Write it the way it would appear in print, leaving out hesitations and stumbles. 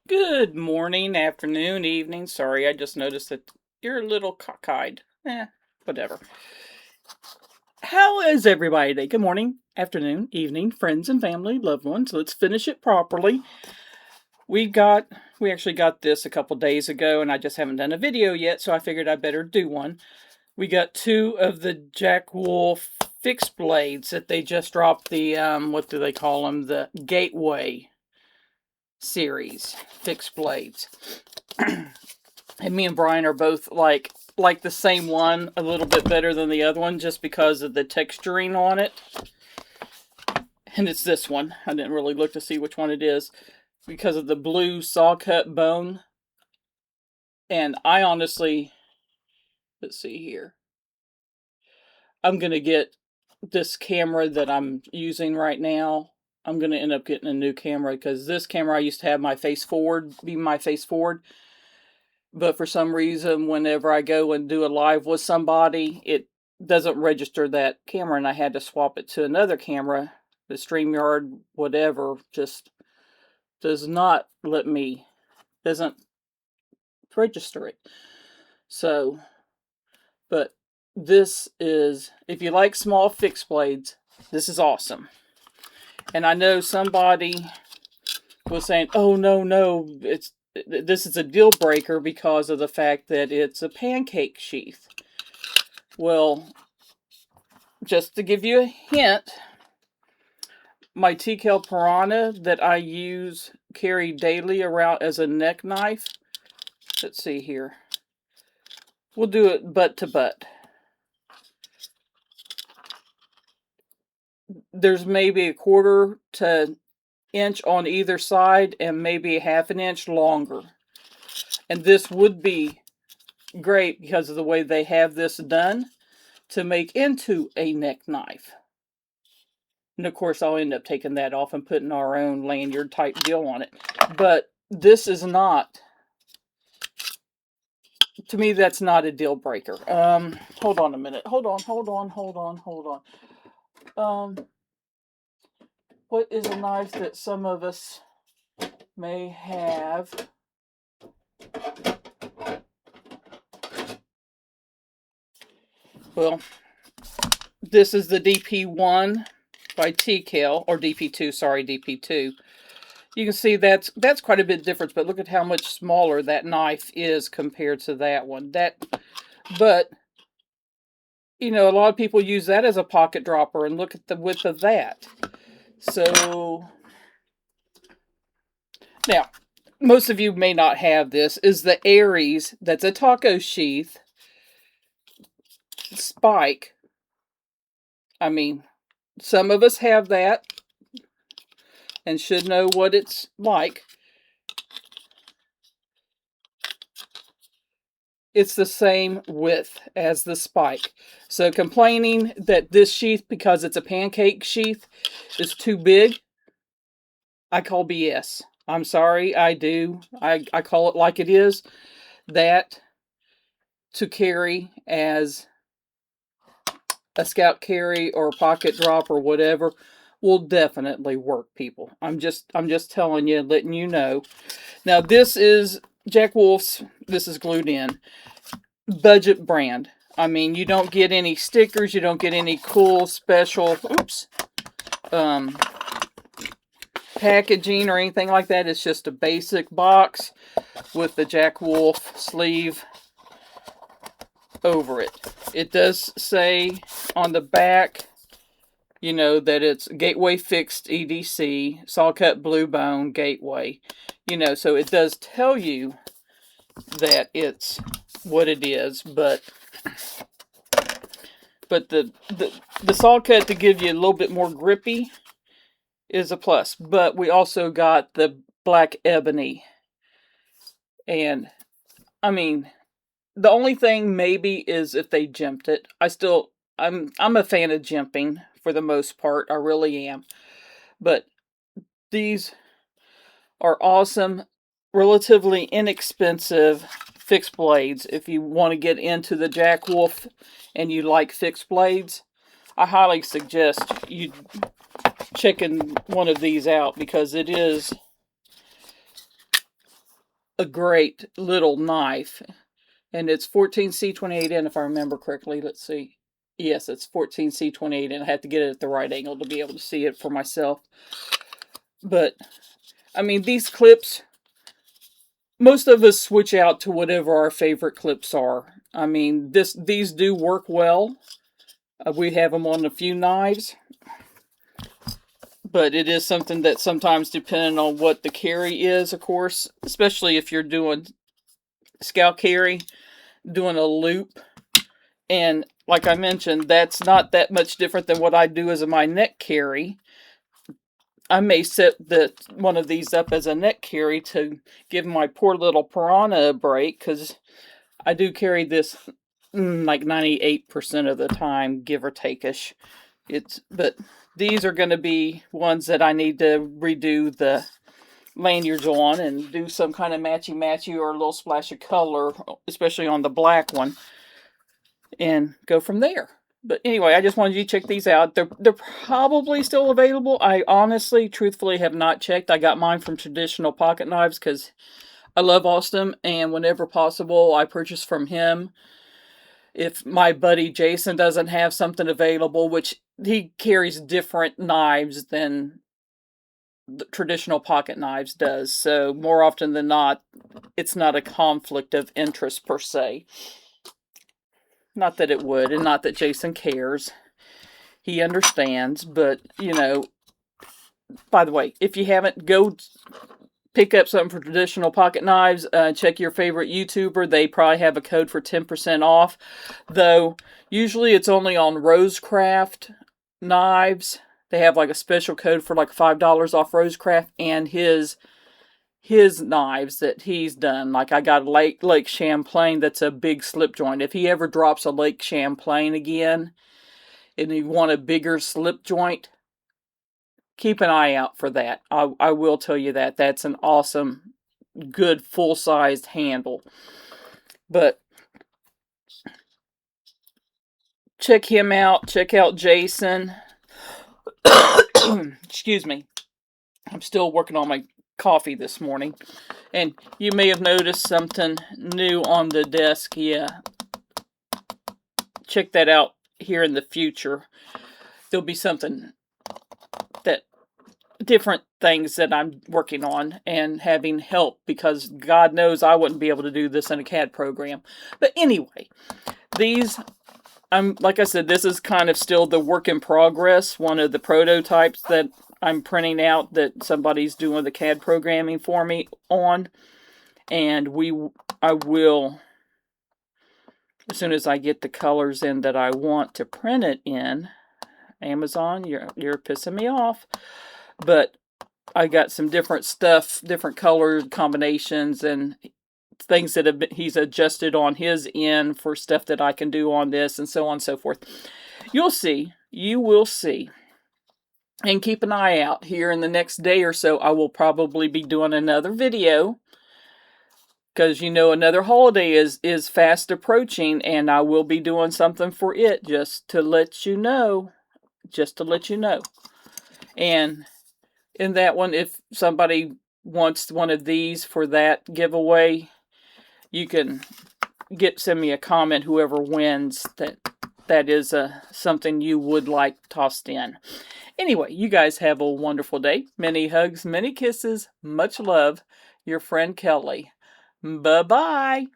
Good morning, afternoon, evening. Sorry, I just noticed that you're a little cockeyed. Whatever. How is everybody today? Good morning, afternoon, evening, friends and family, loved ones. Let's finish it properly. We actually got this a couple days ago, and I just haven't done a video yet, so I figured I better do one. We got two of the Jack Wolf fixed blades that they just dropped the what do they call them? The Gateway series fixed blades. And me and Brian are both like the same one, a little bit better than the other one just because of the texturing on it. And it's this one. I didn't really look to see which one it is because of the blue saw cut bone. And I honestly, let's see here. I'm going to get this camera that I'm using right now. I'm going to end up getting a new camera because this camera I used to have my face forward, but for some reason, whenever I go and do a live with somebody, it doesn't register that camera, and I had to swap it to another camera. The StreamYard, whatever, just doesn't register it. So, but this is, if you like small fixed blades, this is awesome. And I know somebody was saying, "Oh no, this is a deal breaker because of the fact that it's a pancake sheath." Well, just to give you a hint, my TPK Piranha that I carry daily around as a neck knife. Let's see here. We'll do it butt to butt. There's maybe a quarter to inch on either side and maybe a half an inch longer. And this would be great because of the way they have this done to make into a neck knife. And of course, I'll end up taking that off and putting our own lanyard type deal on it. But this is not, to me, that's not a deal breaker. Hold on a minute. Hold on. What is a knife that some of us may have? Well, this is the DP1 by TPK, or DP2, sorry, DP2. You can see that's quite a bit different, but look at how much smaller that knife is compared to that one. But you know, a lot of people use that as a pocket dropper, and look at the width of that. So now, most of you may not have this, is the Aries, that's a taco sheath spike. I mean, some of us have that and should know what it's like. It's the same width as the spike. So complaining that this sheath, because it's a pancake sheath, is too big, I call BS. I'm sorry, I do. I call it like it is. That to carry as a scout carry or a pocket drop or whatever will definitely work, people. I'm just telling you, letting you know. Now this is Jack Wolf's, this is glued in. Budget brand. I mean, you don't get any stickers, you don't get any cool special packaging or anything like that. It's just a basic box with the Jack Wolf sleeve over it. It does say on the back, you know, that it's Gateway Fixed EDC, saw cut blue bone Gateway. You know, so it does tell you that it's what it is, but the saw cut to give you a little bit more grippy is a plus. But we also got the black ebony, and I mean, the only thing maybe is if they jimped it. I'm a fan of jimping for the most part. I really am. But these are awesome, relatively inexpensive fixed blades. If you want to get into the Jack Wolf and you like fixed blades, I highly suggest you checking one of these out because it is a great little knife. And it's 14C28N if I remember correctly. Let's see. Yes, it's 14C28N. I have to get it at the right angle to be able to see it for myself. But, I mean, these clips, most of us switch out to whatever our favorite clips are. I mean, these do work well. We have them on a few knives. But it is something that sometimes, depending on what the carry is, of course, especially if you're doing scout carry, doing a loop. And like I mentioned, that's not that much different than what I do as my neck carry. I may set one of these up as a neck carry to give my poor little piranha a break, because I do carry this like 98% of the time, give or take-ish. But these are going to be ones that I need to redo the lanyards on and do some kind of matchy or a little splash of color, especially on the black one, and go from there. But anyway, I just wanted you to check these out. They're probably still available. I honestly, truthfully have not checked. I got mine from Traditional Pocket Knives because I love Austin, and whenever possible, I purchase from him. If my buddy Jason doesn't have something available, which he carries different knives than the Traditional Pocket Knives does, so more often than not, it's not a conflict of interest per se. Not that it would, and not that Jason cares. He understands, but, you know, by the way, if you haven't, go pick up something for Traditional Pocket Knives. Check your favorite YouTuber. They probably have a code for 10% off. Though, usually it's only on Rosecraft knives. They have like a special code for like $5 off Rosecraft and his knives that he's done. Like I got a Lake Champlain that's a big slip joint. If he ever drops a Lake Champlain again and you want a bigger slip joint, keep an eye out for that. I will tell you that. That's an awesome, good, full-sized handle. But check him out. Check out Jason. Excuse me. I'm still working on my coffee this morning. And you may have noticed something new on the desk. Yeah. Check that out here in the future. There'll be something that different things that I'm working on and having help, because God knows I wouldn't be able to do this in a CAD program. But anyway, these, like I said, this is kind of still the work in progress. One of the prototypes that I'm printing out that somebody's doing the CAD programming for me on. And I will, as soon as I get the colors in that I want to print it in. Amazon, you're pissing me off. But I got some different stuff, different color combinations, and things that he's adjusted on his end for stuff that I can do on this, and so on and so forth. You'll see. You will see. And keep an eye out. Here in the next day or so, I will probably be doing another video, because, you know, another holiday is fast approaching, and I will be doing something for it, just to let you know. Just to let you know. And in that one, if somebody wants one of these for that giveaway, you can send me a comment, whoever wins, that is something you would like tossed in. Anyway, you guys have a wonderful day. Many hugs, many kisses, much love. Your friend Kelly. Bye-bye.